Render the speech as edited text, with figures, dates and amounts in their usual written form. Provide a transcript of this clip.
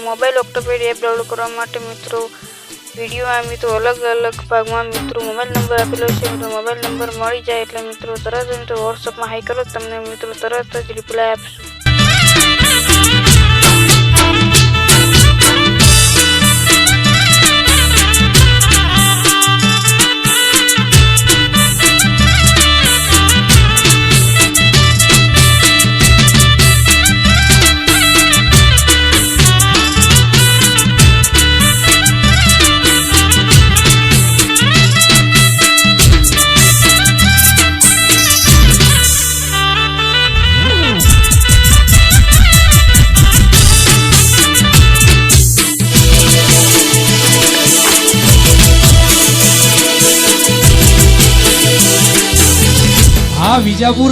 Mobile ઓક્ટોપેડ app download કરવા માટે મિત્રો વિડીયોમાં મિત્રો અલગ અલગ ભાગમાં મિત્રો મોબાઈલ નંબર આપેલો છે। મિત્રો મોબાઈલ નંબર મળી જાય એટલે મિત્રો તરત જ મિત્રો વોટ્સઅપમાં હાઈ કરો, તમને મિત્રો તરત જ રિપ્લાય આપશું। વિજાપુર